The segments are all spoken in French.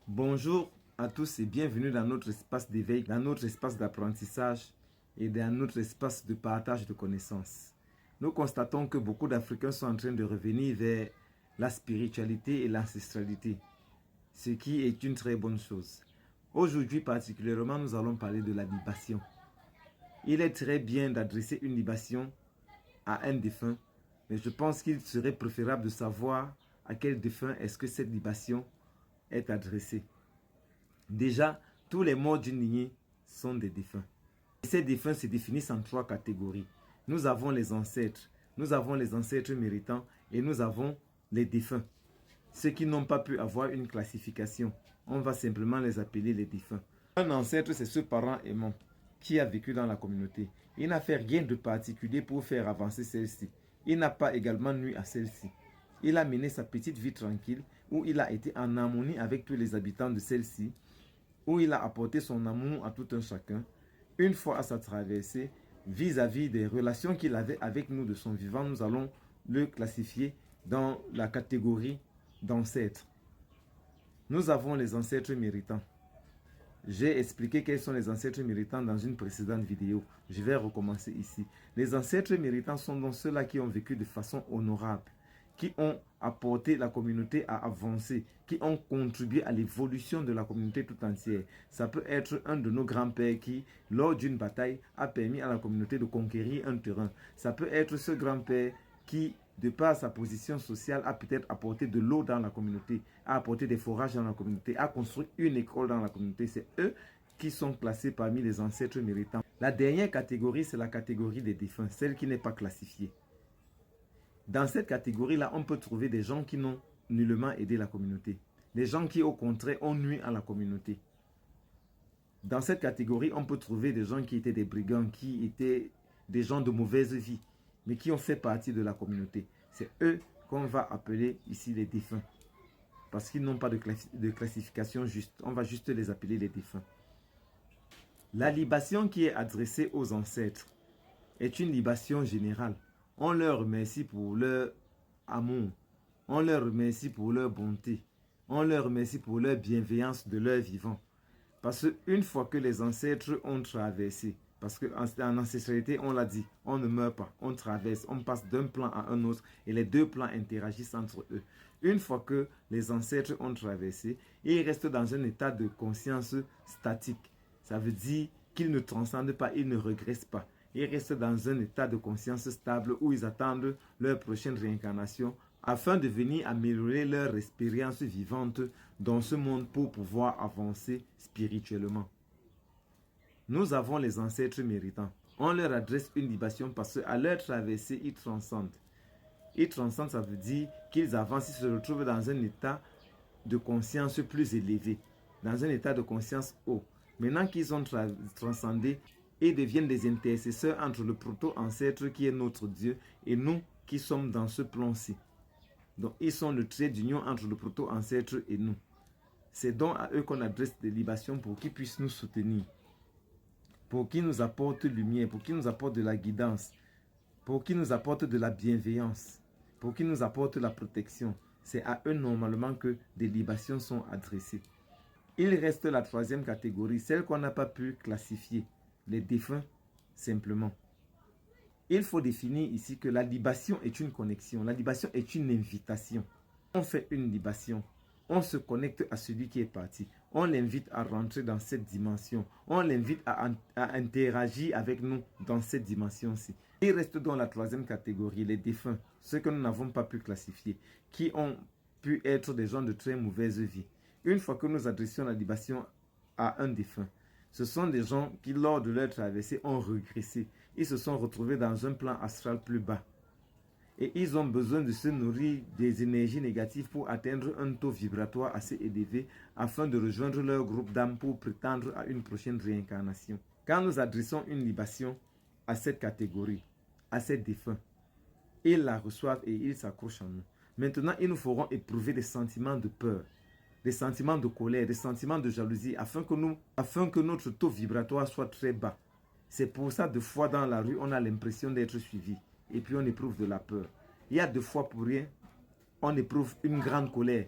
Bonjour à tous et bienvenue dans notre espace d'éveil, dans notre espace d'apprentissage et dans notre espace de partage de connaissances. Nous constatons que beaucoup d'Africains sont en train de revenir vers la spiritualité et l'ancestralité, ce qui est une très bonne chose. Aujourd'hui particulièrement, nous allons parler de la libation. Il est très bien d'adresser une libation à un défunt, mais je pense qu'il serait préférable de savoir à quel défunt est-ce que cette libation est adressée. Déjà, tous les morts d'une lignée sont des défunts. Et ces défunts se définissent en trois catégories. Nous avons les ancêtres méritants et nous avons les défunts. Ceux qui n'ont pas pu avoir une classification, on va simplement les appeler les défunts. Un ancêtre, c'est ce parent aimant qui a vécu dans la communauté. Il n'a fait rien de particulier pour faire avancer celle-ci. Il n'a pas également nui à celle-ci. Il a mené sa petite vie tranquille où il a été en harmonie avec tous les habitants de celle-ci, où il a apporté son amour à tout un chacun. Une fois à sa traversée, vis-à-vis des relations qu'il avait avec nous de son vivant, nous allons le classifier dans la catégorie d'ancêtres. Nous avons les ancêtres méritants. J'ai expliqué quels sont les ancêtres méritants dans une précédente vidéo. Je vais recommencer ici. Les ancêtres méritants sont donc ceux-là qui ont vécu de façon honorable, qui ont apporté la communauté à avancer, qui ont contribué à l'évolution de la communauté tout entière. Ça peut être un de nos grands-pères qui, lors d'une bataille, a permis à la communauté de conquérir un terrain. Ça peut être ce grand-père qui, de par sa position sociale, a peut-être apporté de l'eau dans la communauté, a apporté des forages dans la communauté, a construit une école dans la communauté. C'est eux qui sont classés parmi les ancêtres méritants. La dernière catégorie, c'est la catégorie des défunts, celle qui n'est pas classifiée. Dans cette catégorie-là, on peut trouver des gens qui n'ont nullement aidé la communauté. Des gens qui, au contraire, ont nui à la communauté. Dans cette catégorie, on peut trouver des gens qui étaient des brigands, qui étaient des gens de mauvaise vie, mais qui ont fait partie de la communauté. C'est eux qu'on va appeler ici les défunts. Parce qu'ils n'ont pas de classification juste. On va juste les appeler les défunts. La libation qui est adressée aux ancêtres est une libation générale. On leur remercie pour leur amour. On leur remercie pour leur bonté. On leur remercie pour leur bienveillance de leur vivant. Parce qu'une fois que les ancêtres ont traversé, parce qu'en ancestralité, on l'a dit, on ne meurt pas, on traverse, on passe d'un plan à un autre et les deux plans interagissent entre eux. Une fois que les ancêtres ont traversé, ils restent dans un état de conscience statique. Ça veut dire qu'ils ne transcendent pas, ils ne régressent pas. Ils restent dans un état de conscience stable où ils attendent leur prochaine réincarnation afin de venir améliorer leur expérience vivante dans ce monde pour pouvoir avancer spirituellement. Nous avons les ancêtres méritants. On leur adresse une libation parce qu'à leur traversée, ils transcendent. Ils transcendent, ça veut dire qu'ils avancent, ils se retrouvent dans un état de conscience plus élevé, dans un état de conscience haut. Maintenant qu'ils ont transcendé, ils deviennent des intercesseurs entre le proto-ancêtre qui est notre Dieu et nous qui sommes dans ce plan-ci. Donc, ils sont le trait d'union entre le proto-ancêtre et nous. C'est donc à eux qu'on adresse des libations pour qu'ils puissent nous soutenir, pour qu'ils nous apportent lumière, pour qu'ils nous apportent de la guidance, pour qu'ils nous apportent de la bienveillance, pour qu'ils nous apportent la protection. C'est à eux normalement que des libations sont adressées. Il reste la troisième catégorie, celle qu'on n'a pas pu classifier, les défunts simplement. Il faut définir ici que la libation est une connexion, la libation est une invitation. On fait une libation, on se connecte à celui qui est parti, on l'invite à rentrer dans cette dimension, on l'invite à interagir avec nous dans cette dimension-ci. Il reste dans la troisième catégorie, les défunts, ceux que nous n'avons pas pu classifier, qui ont pu être des gens de très mauvaise vie. Une fois que nous adressions la libation à un défunt, ce sont des gens qui, lors de leur traversée, ont régressé. Ils se sont retrouvés dans un plan astral plus bas. Et ils ont besoin de se nourrir des énergies négatives pour atteindre un taux vibratoire assez élevé afin de rejoindre leur groupe d'âmes pour prétendre à une prochaine réincarnation. Quand nous adressons une libation à cette catégorie, à ces défunts, ils la reçoivent et ils s'accrochent en nous. Maintenant, ils nous feront éprouver des sentiments de peur, des sentiments de colère, des sentiments de jalousie, afin que notre taux vibratoire soit très bas. C'est pour ça, de fois dans la rue, on a l'impression d'être suivi. Et puis on éprouve de la peur. Il y a 2 fois pour rien, on éprouve une grande colère.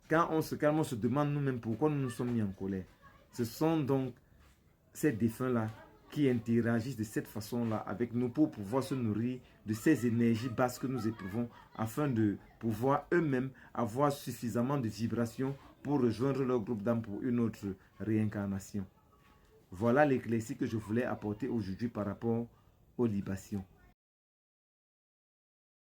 Quand on se calme, on se demande nous-mêmes pourquoi nous nous sommes mis en colère. Ce sont donc ces défunts-là qui interagissent de cette façon-là avec nous pour pouvoir se nourrir de ces énergies basses que nous éprouvons afin de pouvoir eux-mêmes avoir suffisamment de vibrations pour rejoindre leur groupe d'âme pour une autre réincarnation. Voilà l'éclaircie que je voulais apporter aujourd'hui par rapport aux libations.